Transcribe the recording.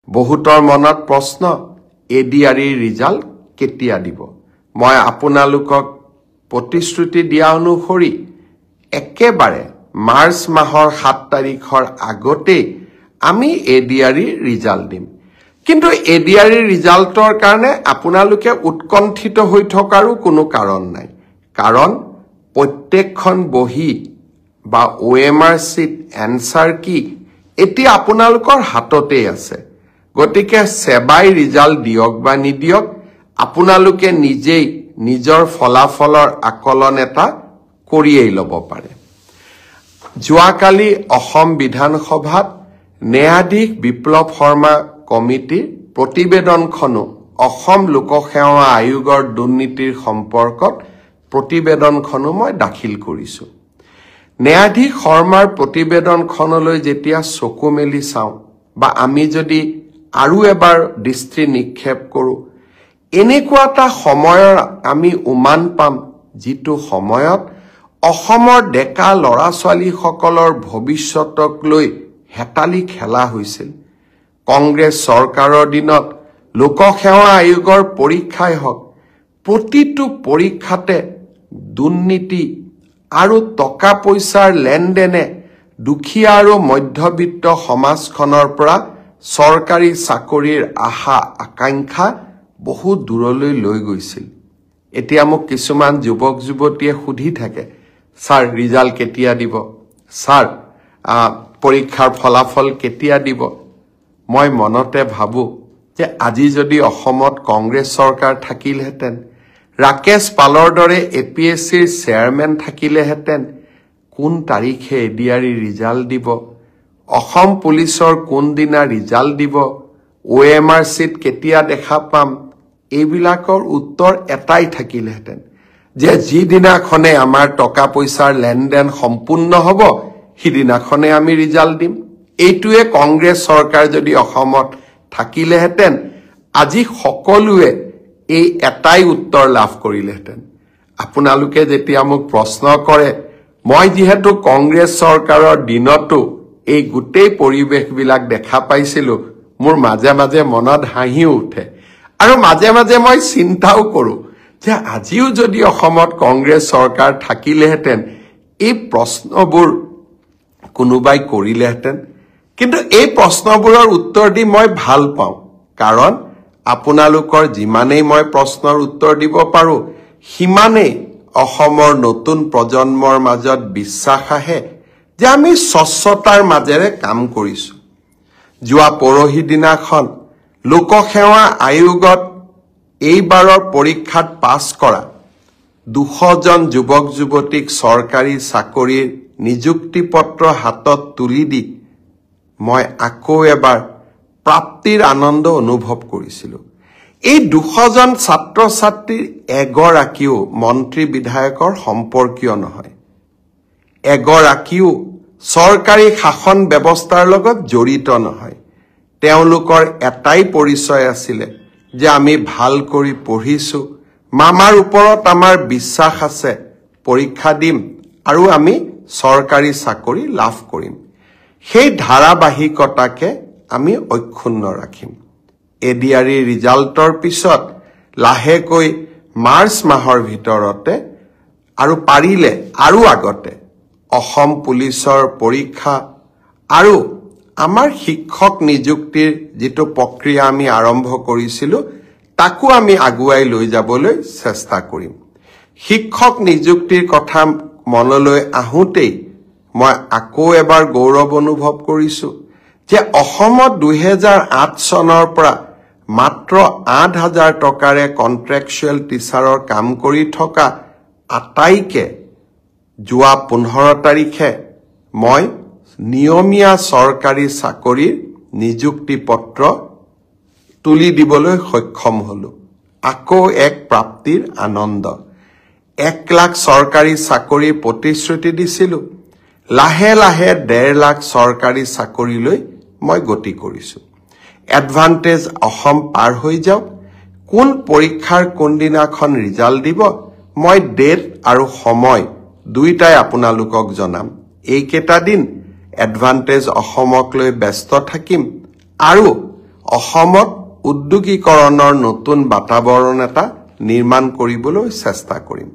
বহুতৰ মনত প্ৰশ্ন এডিআৰইৰ ৰিজাল্ট কেতিয়া দিব মই আপোনালোকক প্ৰতিশ্ৰুতি দিয়া অনুসৰি একেবাৰে মাৰ্চ মাহৰ 7 তাৰিখৰ আগতে আমি এডিআৰইৰ ৰিজাল্ট দিম কিন্তু এডিআৰইৰ ৰিজাল্টৰ কাৰণে আপোনালোকে উৎকণ্ঠিত হৈ থকাৰো কোনো কাৰণ নাই কাৰণ প্ৰত্যেকখন বহি বা ওএমআৰ সিট এনসাৰ কি এতিয়া আপোনালোকৰ হাততে আছে গতিকে সেবাই ৰিজাল্ট দিয়ক বা নিদিয়ক আপোনালোকে নিজেই নিজৰ ফলাফলৰ আকলন এটা কৰিয়েই ল'ব পাৰে যোৱাকালি অসম বিধানসভাত ন্যায়াধীশ বিপ্লৱ শৰ্মা কমিটিৰ প্ৰতিবেদনখনো অসম লোকসেৱা আয়োগৰ দুৰ্নীতিৰ সম্পৰ্কত প্ৰতিবেদনখনো মই দাখিল কৰিছো ন্যায়াধীশ শৰ্মাৰ প্ৰতিবেদনখনলৈ যেতিয়া চকু মেলি চাওঁ বা আমি যদি আৰু এবাৰ দৃষ্টি নিক্ষেপ কৰো এনেকুৱা এটা সময়ৰ আমি উমান পাম যিটো সময়ত অসমৰ ডেকা লৰা ছোৱালী সকলৰ ভৱিষ্যতক লৈ হেতালি খেলা হৈছিল কংগ্ৰেছ চৰকাৰৰ দিনত লোকসেৱা আয়োগৰ পৰীক্ষাই হওক প্ৰতিটো পৰীক্ষাতে দুৰ্নীতি আৰু টকা পইচাৰ লেনদেনে দুখীয়া আৰু মধ্যবিত্ত সমাজখনৰ পৰা চৰকাৰী চাকৰিৰ আশা আকাংক্ষা বহু দূৰলৈ লৈ গৈছিল এতিয়া মোক কিছুমান যুৱক যুৱতীয়ে সুধি থাকে স্যাৰ ৰিজাল্ট কেতিয়া দিব স্যাৰ পৰীক্ষাৰ ফলাফল কেতিয়া দিব মই মনতে ভাবো যে আজি যদি অসমত কংগ্ৰেছ চৰকাৰ থাকিলহেঁতেন ৰাকেশ পালৰ দৰে এপিএছচিৰ চেয়াৰম্যান থাকিলেহেঁতেন কোন তাৰিখে এডিআৰই ৰিজাল্ট দিব অসম পুলিচৰ কোন দিনা ৰিজাল্ট দিব ওএমআৰ সিট কেতিয়া দেখা পাম এইবিলাকৰ উত্তৰ এটাই থাকিলহেঁতেন যে যিদিনাখনে আমাৰ টকা পইচাৰ লেনদেন সম্পূৰ্ণ হ'ব সিদিনাখনে আমি ৰিজাল্ট দিম এইটোৱে কংগ্ৰেছ চৰকাৰ যদি অসমত থাকিলেহেঁতেন আজি সকলোৱে এই এটাই উত্তৰ লাভ কৰিলেহেঁতেন আপোনালোকে যেতিয়া মোক প্ৰশ্ন কৰে মই যেহেতু কংগ্ৰেছ চৰকাৰৰ দিনতো এই গোটেই পৰিৱেশবিলাক দেখা পাইছিলো মোৰ মাজে মাজে মনত হাঁহি উঠে আৰু মাজে মাজে মই চিন্তাও কৰো যে আজিও যদি অসমত কংগ্ৰেছ চৰকাৰ থাকিলেহেঁতেন এই প্ৰশ্নবোৰ কোনোবাই কৰিলেহেঁতেন কিন্তু এই প্ৰশ্নবোৰৰ উত্তৰ দি মই ভাল পাওঁ কাৰণ আপোনালোকৰ যিমানেই মই প্ৰশ্নৰ উত্তৰ দিব পাৰো সিমানেই অসমৰ নতুন প্ৰজন্মৰ মাজত বিশ্বাস আহে যে আমি স্বচ্ছতাৰ মাজেৰে কাম কৰিছো যোৱা পৰহি দিনাখন লোকসেৱা আয়োগত এইবাৰৰ পৰীক্ষাত পাছ কৰা 200 জন যুৱক যুৱতীক চৰকাৰী চাকৰিৰ নিযুক্তি পত্ৰ হাতত তুলি দি মই আকৌ এবাৰ প্ৰাপ্তিৰ আনন্দ অনুভৱ কৰিছিলো এই 200 জন ছাত্ৰ ছাত্ৰীৰ এগৰাকীও মন্ত্ৰী বিধায়কৰ সম্পৰ্কীয় নহয় এগৰাকীও চৰকাৰী শাসন ব্যৱস্থাৰ লগত জড়িত নহয় তেওঁলোকৰ এটাই পৰিচয় আছিল যে আমি ভাল কৰি পঢ়িছো মামাৰ ওপৰত আমাৰ বিশ্বাস আছে পৰীক্ষা দিম আৰু আমি চৰকাৰী চাকৰি লাভ কৰিম সেই ধাৰাবাহিকতাকে আমি অক্ষুণ্ণ ৰাখিম এডিআৰই ৰিজাল্টৰ পিছত লাহেকৈ মাৰ্চ মাহৰ ভিতৰতে আৰু পাৰিলে আৰু আগতে অসম পুলিচৰ পৰীক্ষা আৰু আমাৰ শিক্ষক নিযুক্তিৰ যেটো প্ৰক্ৰিয়া আমি আৰম্ভ কৰিছিলো তাকো আমি আগুৱাই লৈ যাবলৈ চেষ্টা কৰিম শিক্ষক নিযুক্তিৰ কথা মনলৈ আহুতেই মই আকৌ এবাৰ গৌৰৱ অনুভৱ কৰিছো যে অসমত 2008 চনৰ পৰা মাত্ৰ 8000 টকাৰে কন্ট্ৰাকচুৱেল টিচাৰৰ কাম কৰি থকা আটাইকে যোৱা 15 তাৰিখে মই নিয়মীয়া চৰকাৰী চাকৰিৰ নিযুক্তি পত্ৰ তুলি দিবলৈ সক্ষম হলো আকৌ এক প্ৰাপ্তিৰ আনন্দ 1 লাখ চৰকাৰী চাকৰি প্ৰতিশ্ৰুতি দিছিলো লাহে লাহে 1.5 লাখ চৰকাৰী চাকৰিলৈ মই গতি কৰিছো এডভান্টেজ অসম পাৰ হৈ যাওক কোন পৰীক্ষাৰ কোন দিনাখন ৰিজাল্ট দিব মই ডেট আৰু সময় দুইটাই আপোনালোকক জনাম এই কেটা দিন এডভান্টেজ অসমক লৈ ব্যস্ত থাকিম আৰু অসমত উদ্যোগীকৰণৰ নতুন বাতাবৰণ এটা নিৰ্মাণ কৰিবলৈ চেষ্টা কৰিম